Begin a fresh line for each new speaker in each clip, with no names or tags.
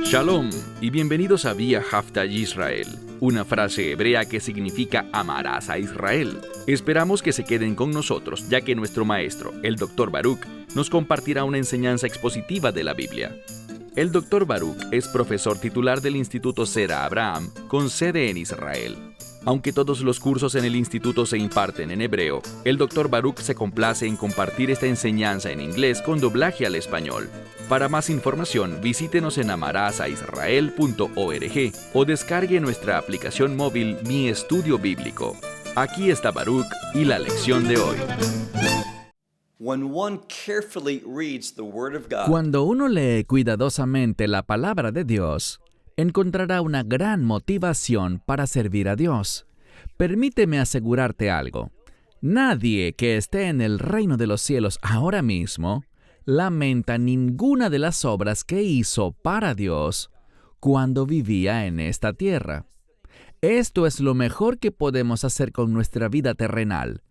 Shalom y bienvenidos a Vía Haftaj Israel, una frase hebrea que significa amarás a Israel. Esperamos que se queden con nosotros, ya que nuestro maestro, el Dr. Baruch, nos compartirá una enseñanza expositiva de la Biblia. El Dr. Baruch es profesor titular del Instituto Zera Abraham, con sede en Israel. Aunque todos los cursos en el instituto se imparten en hebreo, el Dr. Baruch se complace en compartir esta enseñanza en inglés con doblaje al español. Para más información, visítenos en amarasaisrael.org o descargue nuestra aplicación móvil Mi Estudio Bíblico. Aquí está Baruch y la lección de hoy.
Cuando uno lee cuidadosamente la palabra de Dios, encontrará una gran motivación para servir a Dios. Permíteme asegurarte algo. Nadie que esté en el reino de los cielos ahora mismo lamenta ninguna de las obras que hizo para Dios cuando vivía en esta tierra. Esto es lo mejor que podemos hacer con nuestra vida terrenal: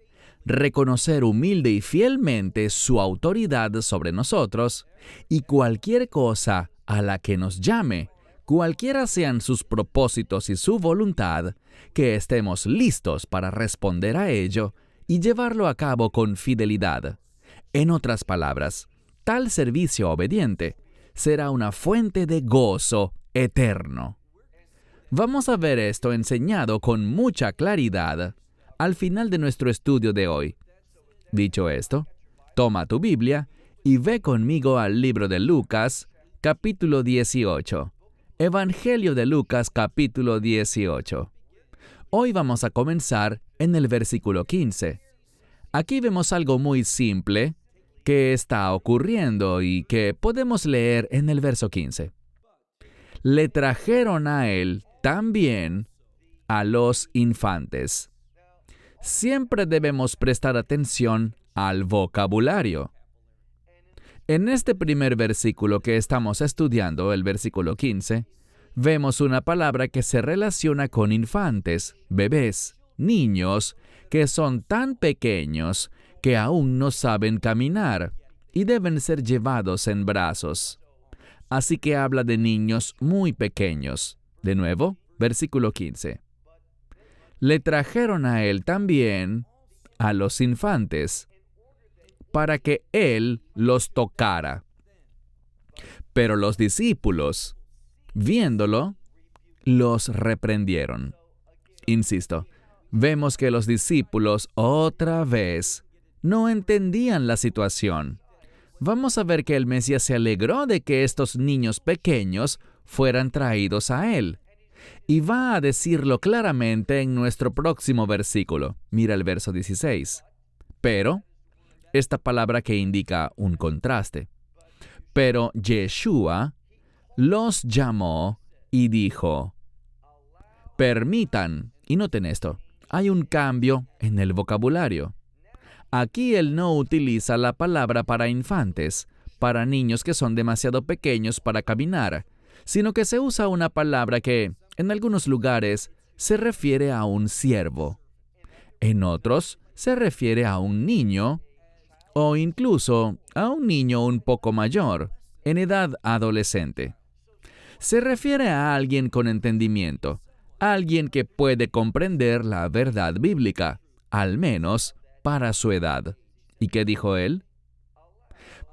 reconocer humilde y fielmente su autoridad sobre nosotros y cualquier cosa a la que nos llame, cualquiera sean sus propósitos y su voluntad, que estemos listos para responder a ello y llevarlo a cabo con fidelidad. En otras palabras, tal servicio obediente será una fuente de gozo eterno. Vamos a ver esto enseñado con mucha claridad al final de nuestro estudio de hoy. Dicho esto, toma tu Biblia y ve conmigo al libro de Lucas, capítulo 18. Evangelio de Lucas, capítulo 18. Hoy vamos a comenzar en el versículo 15. Aquí vemos algo muy simple que está ocurriendo y que podemos leer en el verso 15. Le trajeron a él también a los infantes. Siempre debemos prestar atención al vocabulario. En este primer versículo que estamos estudiando, el versículo 15, vemos una palabra que se relaciona con infantes, bebés, niños, que son tan pequeños que aún no saben caminar y deben ser llevados en brazos. Así que habla de niños muy pequeños. De nuevo, versículo 15. Le trajeron a él también a los infantes, para que él los tocara. Pero los discípulos, viéndolo, los reprendieron. Insisto, vemos que los discípulos otra vez no entendían la situación. Vamos a ver que el Mesías se alegró de que estos niños pequeños fueran traídos a él. Y va a decirlo claramente en nuestro próximo versículo. Mira el verso 16. Pero, esta palabra que indica un contraste. Pero Yeshua los llamó y dijo: permitan, y noten esto, hay un cambio en el vocabulario. Aquí él no utiliza la palabra para infantes, para niños que son demasiado pequeños para caminar, sino que se usa una palabra que, en algunos lugares, se refiere a un siervo. En otros, se refiere a un niño, o incluso a un niño un poco mayor, en edad adolescente. Se refiere a alguien con entendimiento, alguien que puede comprender la verdad bíblica, al menos para su edad. ¿Y qué dijo él?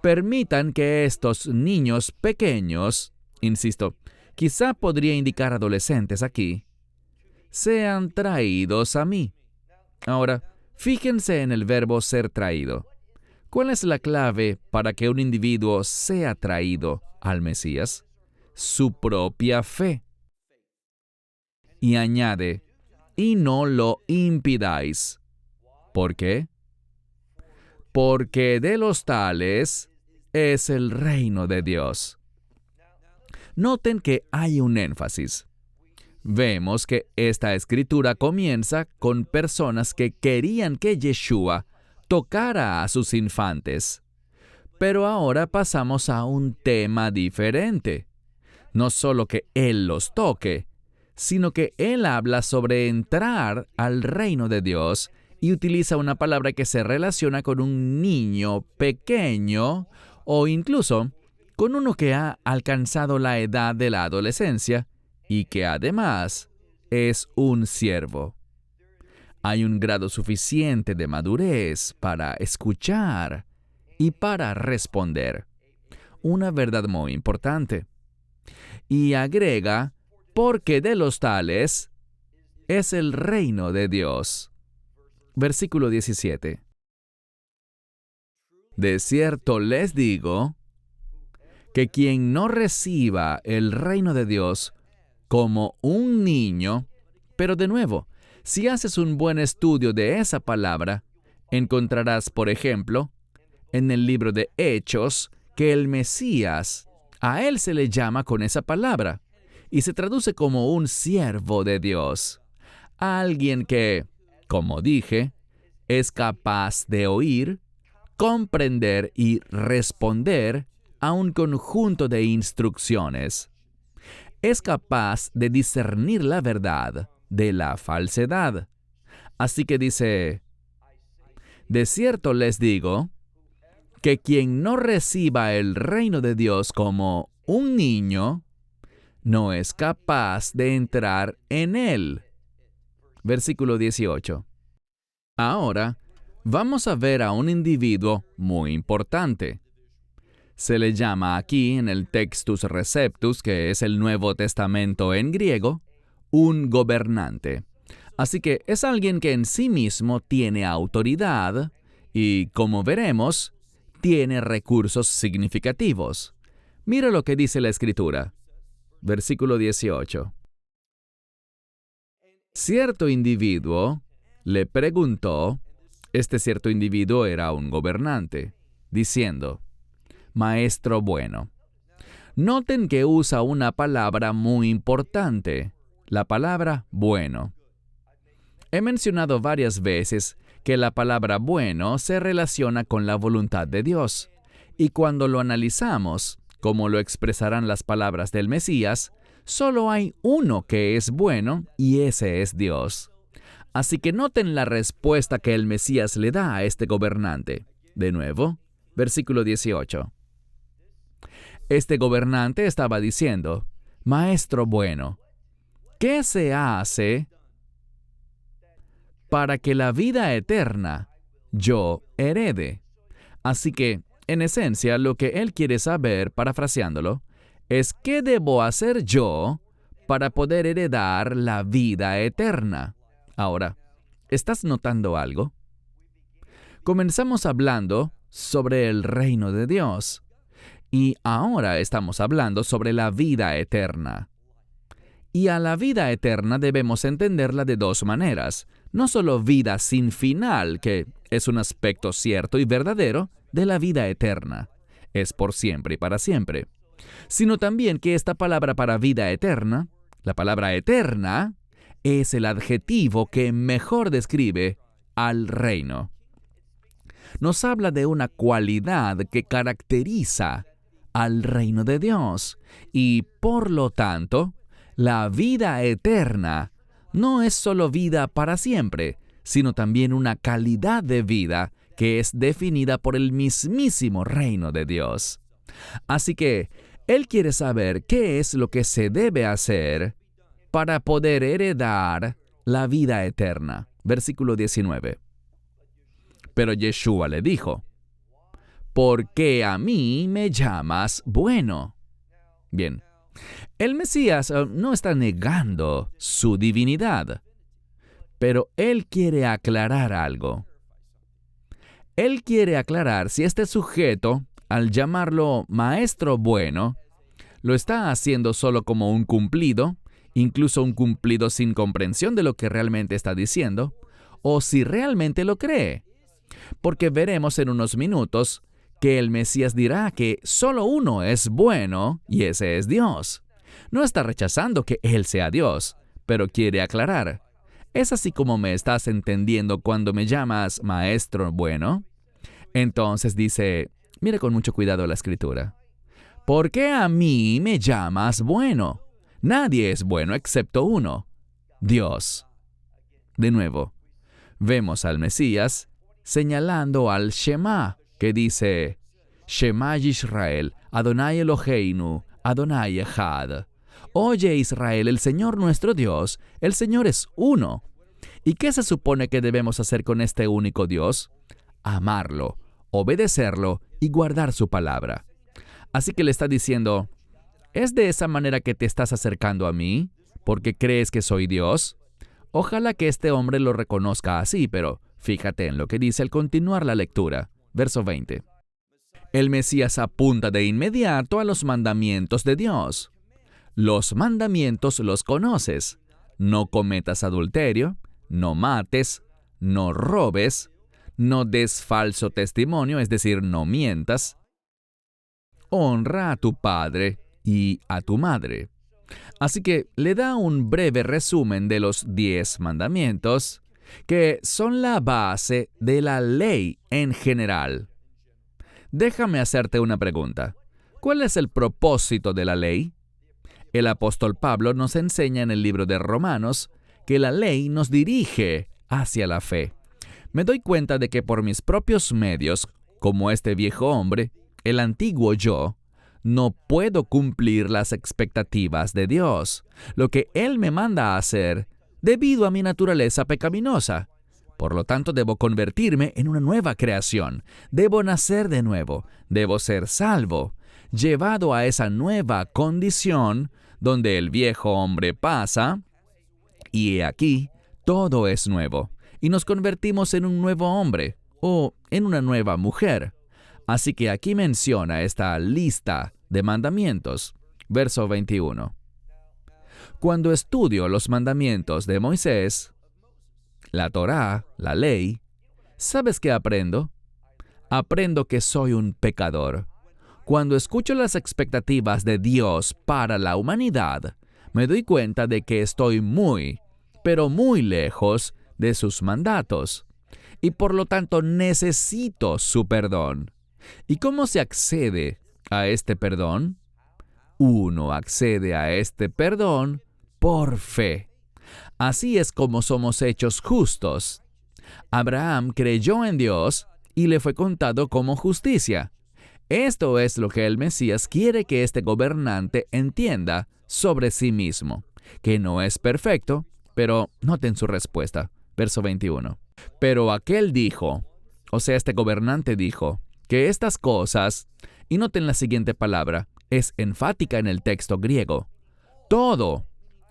Permitan que estos niños pequeños, insisto, quizá podría indicar adolescentes aquí, sean traídos a mí. Ahora, fíjense en el verbo ser traído. ¿Cuál es la clave para que un individuo sea traído al Mesías? Su propia fe. Y añade, y no lo impidáis. ¿Por qué? Porque de los tales es el reino de Dios. Noten que hay un énfasis. Vemos que esta escritura comienza con personas que querían que Yeshua tocara a sus infantes. Pero ahora pasamos a un tema diferente. No solo que Él los toque, sino que Él habla sobre entrar al reino de Dios y utiliza una palabra que se relaciona con un niño pequeño o incluso con uno que ha alcanzado la edad de la adolescencia y que además es un siervo. Hay un grado suficiente de madurez para escuchar y para responder. Una verdad muy importante. Y agrega, porque de los tales es el reino de Dios. Versículo 17. De cierto les digo que quien no reciba el reino de Dios como un niño, pero de nuevo, si haces un buen estudio de esa palabra, encontrarás, por ejemplo, en el libro de Hechos, que el Mesías, a él se le llama con esa palabra, y se traduce como un siervo de Dios. Alguien que, como dije, es capaz de oír, comprender y responder a un conjunto de instrucciones. Es capaz de discernir la verdad de la falsedad. Así que dice, de cierto les digo, que quien no reciba el reino de Dios como un niño, no es capaz de entrar en él. Versículo 18. Ahora, vamos a ver a un individuo muy importante. Se le llama aquí en el Textus Receptus, que es el Nuevo Testamento en griego, un gobernante. Así que es alguien que en sí mismo tiene autoridad y, como veremos, tiene recursos significativos. Mira lo que dice la Escritura. Versículo 18. Cierto individuo le preguntó, este cierto individuo era un gobernante, diciendo, Maestro bueno. Noten que usa una palabra muy importante, la palabra bueno. He mencionado varias veces que la palabra bueno se relaciona con la voluntad de Dios, y cuando lo analizamos, como lo expresarán las palabras del Mesías, solo hay uno que es bueno y ese es Dios. Así que noten la respuesta que el Mesías le da a este gobernante. De nuevo, versículo 18. Este gobernante estaba diciendo, Maestro bueno, ¿qué se hace para que la vida eterna yo herede? Así que, en esencia, lo que él quiere saber, parafraseándolo, es ¿qué debo hacer yo para poder heredar la vida eterna? Ahora, ¿estás notando algo? Comenzamos hablando sobre el reino de Dios y ahora estamos hablando sobre la vida eterna. Y a la vida eterna debemos entenderla de dos maneras. No solo vida sin final, que es un aspecto cierto y verdadero de la vida eterna, es por siempre y para siempre, sino también que esta palabra para vida eterna, la palabra eterna, es el adjetivo que mejor describe al reino. Nos habla de una cualidad que caracteriza al reino de Dios y, por lo tanto, la vida eterna no es solo vida para siempre, sino también una calidad de vida que es definida por el mismísimo reino de Dios. Así que, él quiere saber qué es lo que se debe hacer para poder heredar la vida eterna. Versículo 19. Pero Yeshua le dijo, ¿por qué a mí me llamas bueno? Bien, el Mesías no está negando su divinidad, pero él quiere aclarar algo. Él quiere aclarar si este sujeto, al llamarlo maestro bueno, lo está haciendo solo como un cumplido, incluso un cumplido sin comprensión de lo que realmente está diciendo, o si realmente lo cree. Porque veremos en unos minutos que el Mesías dirá que solo uno es bueno y ese es Dios. No está rechazando que Él sea Dios, pero quiere aclarar. ¿Es así como me estás entendiendo cuando me llamas maestro bueno? Entonces dice, mire con mucho cuidado la escritura. ¿Por qué a mí me llamas bueno? Nadie es bueno excepto uno, Dios. De nuevo, vemos al Mesías señalando al Shema, que dice, Shema Yisrael, Adonai Eloheinu, Adonai Echad. Oye Israel, el Señor nuestro Dios, el Señor es uno. ¿Y qué se supone que debemos hacer con este único Dios? Amarlo, obedecerlo y guardar su palabra. Así que le está diciendo, ¿es de esa manera que te estás acercando a mí? ¿Porque crees que soy Dios? Ojalá que este hombre lo reconozca así, pero fíjate en lo que dice al continuar la lectura. Verso 20. El Mesías apunta de inmediato a los mandamientos de Dios. Los mandamientos los conoces. No cometas adulterio, no mates, no robes, no des falso testimonio, es decir, no mientas. Honra a tu padre y a tu madre. Así que le da un breve resumen de los 10 mandamientos, que son la base de la ley en general. Déjame hacerte una pregunta. ¿Cuál es el propósito de la ley? El apóstol Pablo nos enseña en el libro de Romanos que la ley nos dirige hacia la fe. Me doy cuenta de que por mis propios medios, como este viejo hombre, el antiguo yo, no puedo cumplir las expectativas de Dios, lo que Él me manda a hacer, debido a mi naturaleza pecaminosa. Por lo tanto, debo convertirme en una nueva creación. Debo nacer de nuevo. Debo ser salvo, llevado a esa nueva condición donde el viejo hombre pasa, y he aquí, todo es nuevo, y nos convertimos en un nuevo hombre, o en una nueva mujer. Así que aquí menciona esta lista de mandamientos. Verso 21. Cuando estudio los mandamientos de Moisés, la Torá, la ley, ¿sabes qué aprendo? Aprendo que soy un pecador. Cuando escucho las expectativas de Dios para la humanidad, me doy cuenta de que estoy muy, pero muy lejos de sus mandatos, y por lo tanto necesito su perdón. ¿Y cómo se accede a este perdón? Uno accede a este perdón por fe. Así es como somos hechos justos. Abraham creyó en Dios y le fue contado como justicia. Esto es lo que el Mesías quiere que este gobernante entienda sobre sí mismo, que no es perfecto, pero noten su respuesta. Verso 21. Pero aquel dijo, o sea, este gobernante dijo, que estas cosas, y noten la siguiente palabra, es enfática en el texto griego, todo,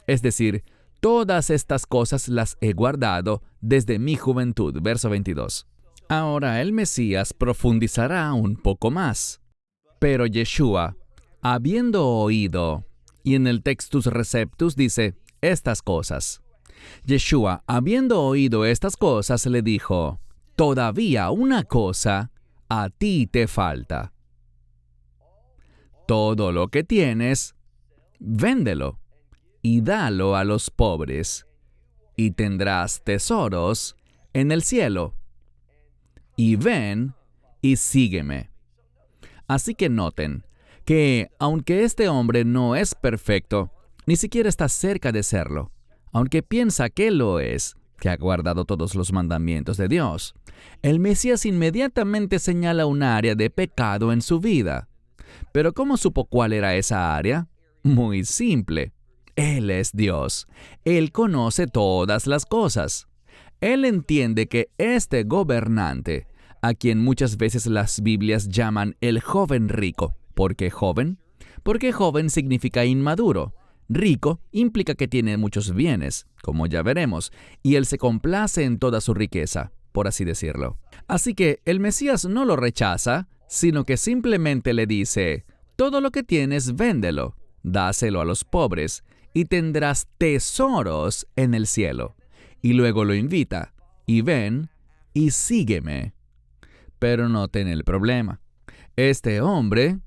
es decir, todas estas cosas las he guardado desde mi juventud. Verso 22. Ahora el Mesías profundizará un poco más. Pero Yeshua, habiendo oído, y en el Textus Receptus dice, estas cosas. Yeshua, habiendo oído estas cosas, le dijo, todavía una cosa a ti te falta. Todo lo que tienes, véndelo y dalo a los pobres, y tendrás tesoros en el cielo. Y ven y sígueme. Así que noten que, aunque este hombre no es perfecto, ni siquiera está cerca de serlo, aunque piensa que lo es, que ha guardado todos los mandamientos de Dios, el Mesías inmediatamente señala un área de pecado en su vida. ¿Pero cómo supo cuál era esa área? Muy simple. Él es Dios. Él conoce todas las cosas. Él entiende que este gobernante, a quien muchas veces las Biblias llaman el joven rico. ¿Por qué joven? Porque joven significa inmaduro. Rico implica que tiene muchos bienes, como ya veremos, y él se complace en toda su riqueza, por así decirlo. Así que el Mesías no lo rechaza, sino que simplemente le dice, todo lo que tienes, véndelo, dáselo a los pobres, y tendrás tesoros en el cielo. Y luego lo invita, y ven, y sígueme. Pero noten el problema. Este hombre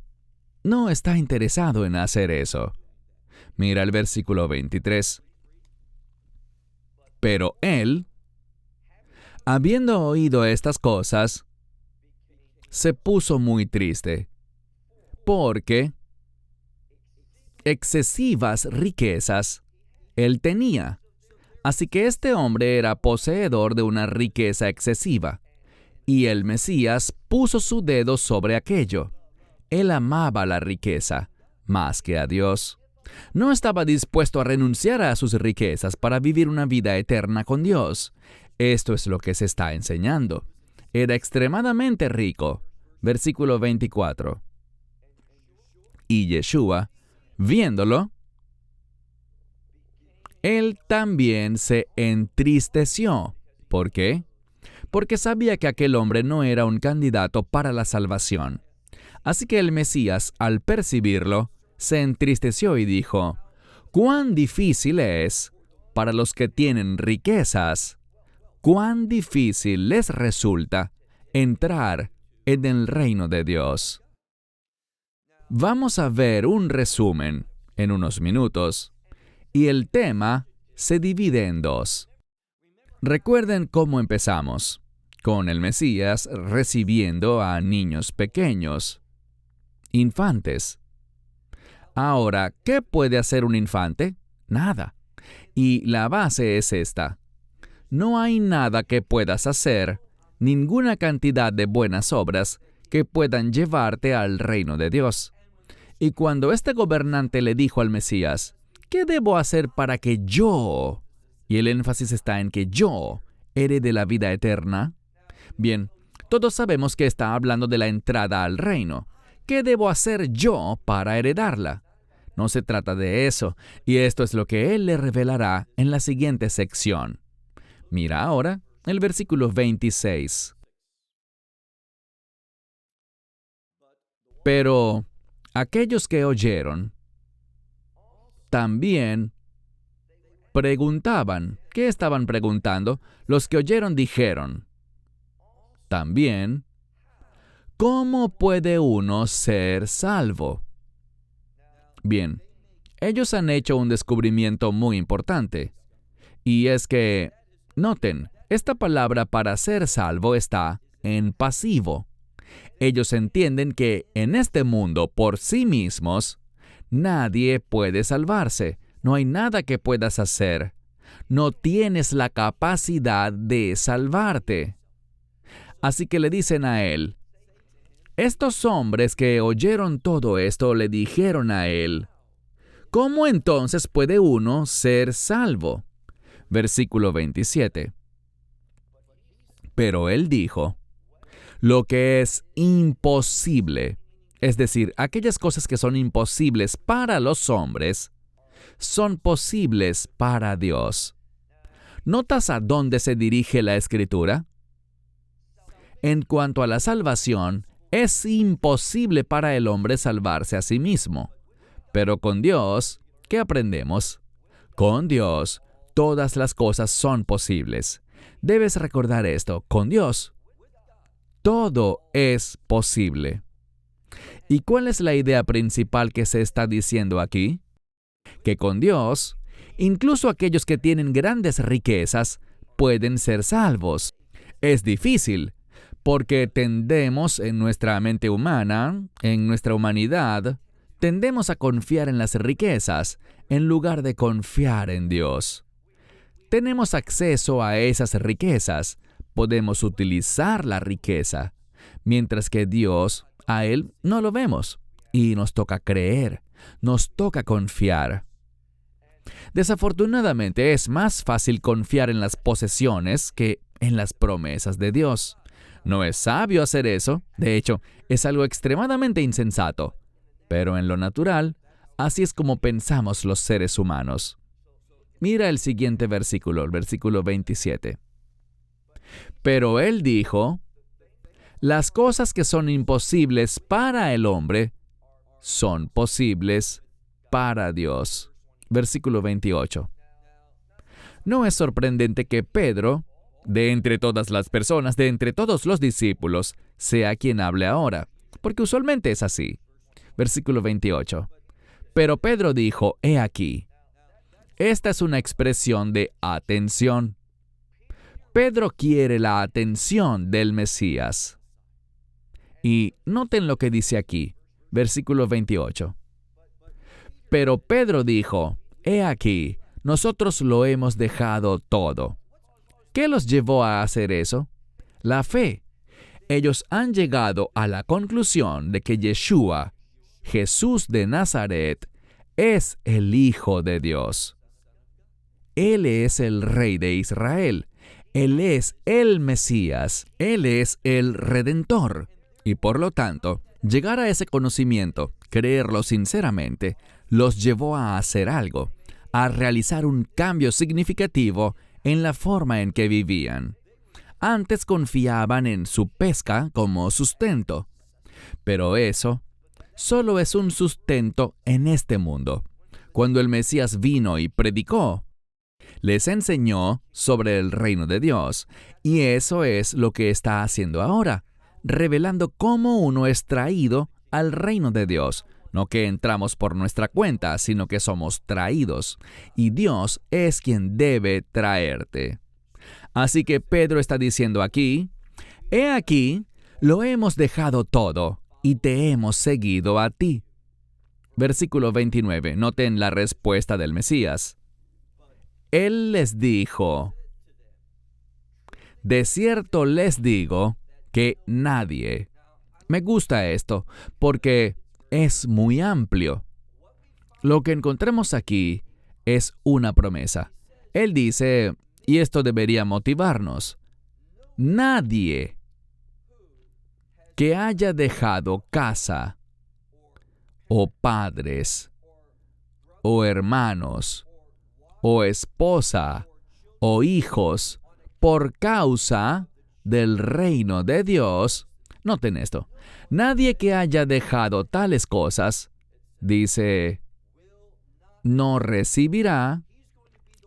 no está interesado en hacer eso. Mira el versículo 23. Pero él, habiendo oído estas cosas, se puso muy triste, porque excesivas riquezas él tenía. Así que este hombre era poseedor de una riqueza excesiva, y el Mesías puso su dedo sobre aquello. él amaba la riqueza más que a Dios. No estaba dispuesto a renunciar a sus riquezas para vivir una vida eterna con Dios. Esto es lo que se está enseñando. Era extremadamente rico. Versículo 24. Y Yeshua, viéndolo, él también se entristeció. ¿Por qué? Porque sabía que aquel hombre no era un candidato para la salvación. Así que el Mesías, al percibirlo, se entristeció y dijo: «Cuán difícil es para los que tienen riquezas, cuán difícil les resulta entrar en el reino de Dios». Vamos a ver un resumen en unos minutos, y el tema se divide en dos. Recuerden cómo empezamos, con el Mesías recibiendo a niños pequeños, infantes. Ahora, ¿qué puede hacer un infante? Nada. Y la base es esta: no hay nada que puedas hacer, ninguna cantidad de buenas obras que puedan llevarte al reino de Dios. Y cuando este gobernante le dijo al Mesías: «¿Qué debo hacer para que yo?» Y el énfasis está en que yo herede la vida eterna. Bien, todos sabemos que está hablando de la entrada al reino. ¿Qué debo hacer yo para heredarla? No se trata de eso, y esto es lo que él le revelará en la siguiente sección. Mira ahora el versículo 26. Pero aquellos que oyeron también preguntaban. ¿Qué estaban preguntando? Los que oyeron dijeron también: ¿cómo puede uno ser salvo? Bien, ellos han hecho un descubrimiento muy importante. Y es que, noten, esta palabra para ser salvo está en pasivo. Ellos entienden que en este mundo por sí mismos, nadie puede salvarse. No hay nada que puedas hacer. No tienes la capacidad de salvarte. Así que le dicen a él, estos hombres que oyeron todo esto le dijeron a él: ¿cómo entonces puede uno ser salvo? Versículo 27. Pero él dijo: lo que es imposible, es decir, aquellas cosas que son imposibles para los hombres, son posibles para Dios. ¿Notas a dónde se dirige la Escritura? En cuanto a la salvación, es imposible para el hombre salvarse a sí mismo. Pero con Dios, ¿qué aprendemos? Con Dios, todas las cosas son posibles. Debes recordar esto: con Dios, todo es posible. ¿Y cuál es la idea principal que se está diciendo aquí? Que con Dios, incluso aquellos que tienen grandes riquezas pueden ser salvos. Es difícil, porque tendemos en nuestra mente humana, en nuestra humanidad, tendemos a confiar en las riquezas en lugar de confiar en Dios. Tenemos acceso a esas riquezas, podemos utilizar la riqueza, mientras que Dios, a Él no lo vemos, y nos toca creer, nos toca confiar. Desafortunadamente es más fácil confiar en las posesiones que en las promesas de Dios. No es sabio hacer eso, de hecho, es algo extremadamente insensato. Pero en lo natural, así es como pensamos los seres humanos. Mira el siguiente versículo, el versículo 27. Pero él dijo: las cosas que son imposibles para el hombre son posibles para Dios. Versículo 28. No es sorprendente que Pedro, de entre todas las personas, de entre todos los discípulos, sea quien hable ahora, porque usualmente es así. Versículo 28. Pero Pedro dijo: he aquí. Esta es una expresión de atención. Pedro quiere la atención del Mesías. Y noten lo que dice aquí, versículo 28. Pero Pedro dijo: he aquí, nosotros lo hemos dejado todo. ¿Qué los llevó a hacer eso? La fe. Ellos han llegado a la conclusión de que Yeshua, Jesús de Nazaret, es el Hijo de Dios. Él es el Rey de Israel. Él es el Mesías. Él es el Redentor. Y por lo tanto, llegar a ese conocimiento, creerlo sinceramente, los llevó a hacer algo, a realizar un cambio significativo en la forma en que vivían. Antes confiaban en su pesca como sustento, pero eso solo es un sustento en este mundo. Cuando el Mesías vino y predicó, les enseñó sobre el reino de Dios, y eso es lo que está haciendo ahora, revelando cómo uno es traído al reino de Dios. No que entramos por nuestra cuenta, sino que somos traídos, y Dios es quien debe traerte. Así que Pedro está diciendo aquí, «He aquí, lo hemos dejado todo, y te hemos seguido a ti». Versículo 29, noten la respuesta del Mesías. Él les dijo, «De cierto les digo que nadie». Me gusta esto, porque es muy amplio. Lo que encontramos aquí es una promesa. Él dice, y esto debería motivarnos, nadie que haya dejado casa, o padres, o hermanos, o esposa, o hijos, por causa del reino de Dios. Noten esto. Nadie que haya dejado tales cosas, dice, no recibirá.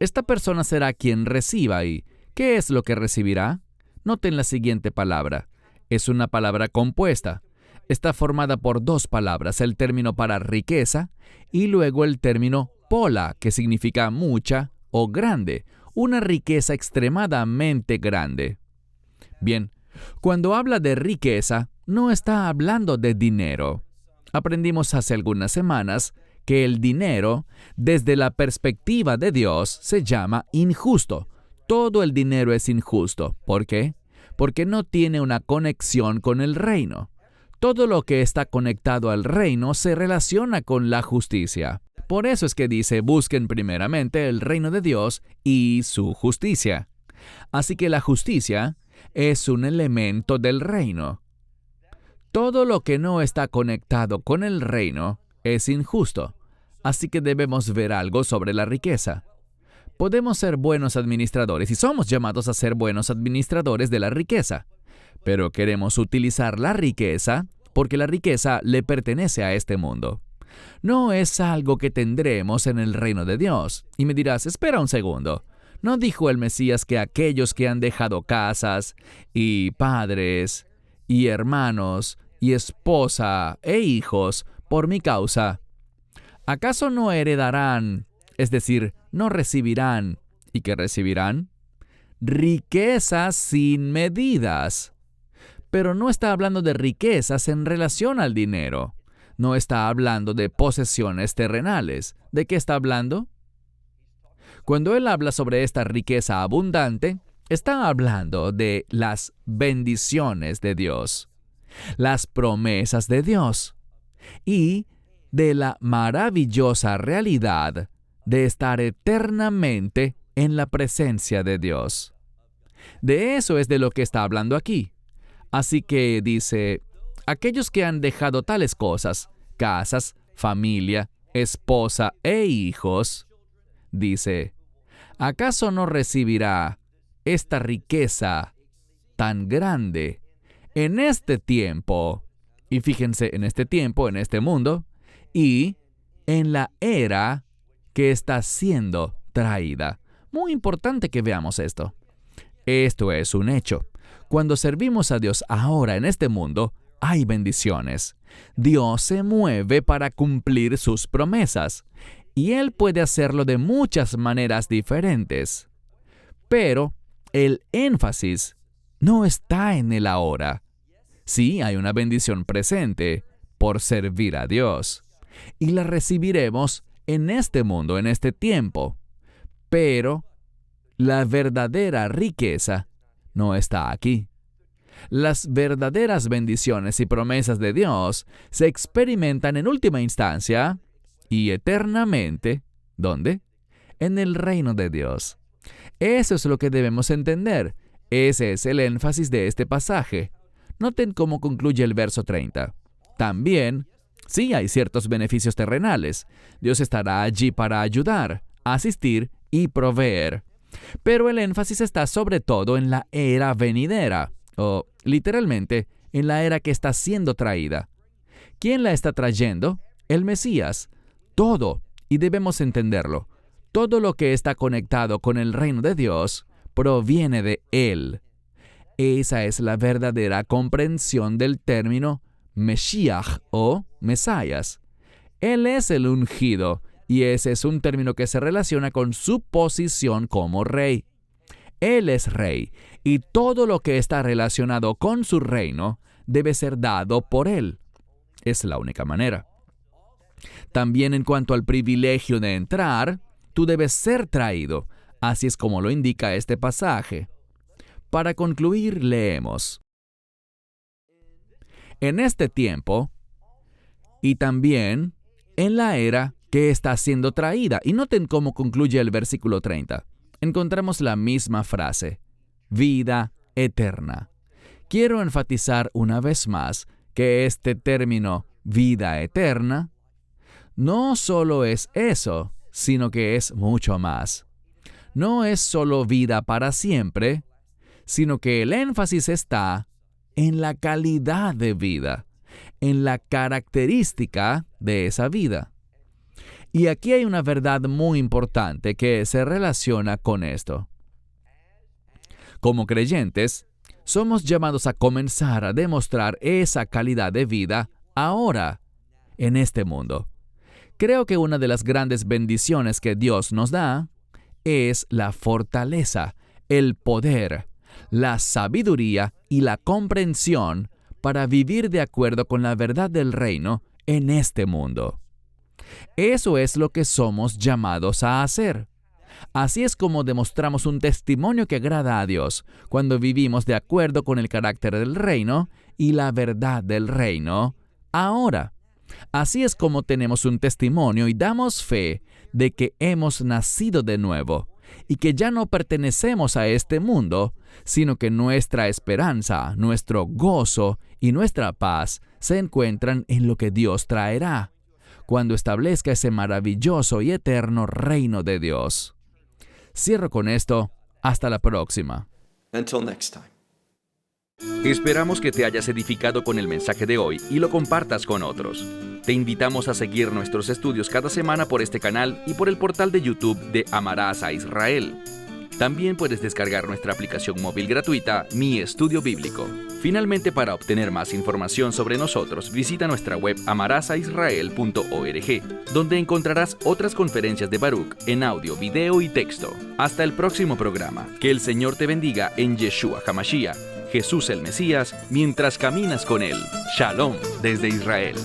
Esta persona será quien reciba. ¿Y qué es lo que recibirá? Noten la siguiente palabra. Es una palabra compuesta. Está formada por dos palabras, el término para riqueza y luego el término pola, que significa mucha o grande, una riqueza extremadamente grande. Bien, cuando habla de riqueza, no está hablando de dinero. Aprendimos hace algunas semanas que el dinero, desde la perspectiva de Dios, se llama injusto. Todo el dinero es injusto. ¿Por qué? Porque no tiene una conexión con el reino. Todo lo que está conectado al reino se relaciona con la justicia. Por eso es que dice, busquen primeramente el reino de Dios y su justicia. Así que la justicia es un elemento del reino. Todo lo que no está conectado con el reino es injusto. Así que debemos ver algo sobre la riqueza. Podemos ser buenos administradores y somos llamados a ser buenos administradores de la riqueza. Pero queremos utilizar la riqueza porque la riqueza le pertenece a este mundo. No es algo que tendremos en el reino de Dios. Y me dirás, espera un segundo. ¿No dijo el Mesías que aquellos que han dejado casas y padres y hermanos y esposa e hijos por mi causa, acaso no heredarán, es decir, no recibirán, y que recibirán? Riquezas sin medidas. Pero no está hablando de riquezas en relación al dinero. No está hablando de posesiones terrenales. ¿De qué está hablando? Cuando él habla sobre esta riqueza abundante, está hablando de las bendiciones de Dios, las promesas de Dios y de la maravillosa realidad de estar eternamente en la presencia de Dios. De eso es de lo que está hablando aquí. Así que dice, aquellos que han dejado tales cosas, casas, familia, esposa e hijos, dice, ¿acaso no recibirá esta riqueza tan grande en este tiempo? Y fíjense, en este tiempo, en este mundo, y en la era que está siendo traída. Muy importante que veamos esto. Esto es un hecho. Cuando servimos a Dios ahora en este mundo, hay bendiciones. Dios se mueve para cumplir sus promesas, y Él puede hacerlo de muchas maneras diferentes. Pero el énfasis no está en el ahora. Sí, hay una bendición presente por servir a Dios, y la recibiremos en este mundo, en este tiempo. Pero la verdadera riqueza no está aquí. Las verdaderas bendiciones y promesas de Dios se experimentan en última instancia y eternamente. ¿Dónde? En el reino de Dios. Eso es lo que debemos entender. Ese es el énfasis de este pasaje. Noten cómo concluye el verso 30. También, sí hay ciertos beneficios terrenales. Dios estará allí para ayudar, asistir y proveer. Pero el énfasis está sobre todo en la era venidera, o literalmente, en la era que está siendo traída. ¿Quién la está trayendo? El Mesías. Todo, y debemos entenderlo, todo lo que está conectado con el reino de Dios proviene de Él. Esa es la verdadera comprensión del término Mesías o Mesías. Él es el ungido, y ese es un término que se relaciona con su posición como rey. Él es rey, y todo lo que está relacionado con su reino debe ser dado por Él. Es la única manera. También en cuanto al privilegio de entrar, tú debes ser traído. Así es como lo indica este pasaje. Para concluir, leemos. En este tiempo, y también en la era que está siendo traída. Y noten cómo concluye el versículo 30. Encontramos la misma frase, vida eterna. Quiero enfatizar una vez más que este término, vida eterna, no solo es eso, sino que es mucho más. No es solo vida para siempre, sino que el énfasis está en la calidad de vida, en la característica de esa vida. Y aquí hay una verdad muy importante que se relaciona con esto. Como creyentes, somos llamados a comenzar a demostrar esa calidad de vida ahora, en este mundo. Creo que una de las grandes bendiciones que Dios nos da es la fortaleza, el poder, la sabiduría y la comprensión para vivir de acuerdo con la verdad del reino en este mundo. Eso es lo que somos llamados a hacer. Así es como demostramos un testimonio que agrada a Dios, cuando vivimos de acuerdo con el carácter del reino y la verdad del reino ahora. Así es como tenemos un testimonio y damos fe de que hemos nacido de nuevo y que ya no pertenecemos a este mundo, sino que nuestra esperanza, nuestro gozo y nuestra paz se encuentran en lo que Dios traerá, cuando establezca ese maravilloso y eterno reino de Dios. Cierro con esto. Hasta la próxima.
Until next time.
Esperamos que te hayas edificado con el mensaje de hoy y lo compartas con otros. Te invitamos a seguir nuestros estudios cada semana por este canal y por el portal de YouTube de Amarás a Israel. También puedes descargar nuestra aplicación móvil gratuita, Mi Estudio Bíblico. Finalmente, para obtener más información sobre nosotros, visita nuestra web amarasaisrael.org, donde encontrarás otras conferencias de Baruch en audio, video y texto. Hasta el próximo programa. Que el Señor te bendiga en Yeshua HaMashiach, Jesús el Mesías, mientras caminas con Él. Shalom desde Israel.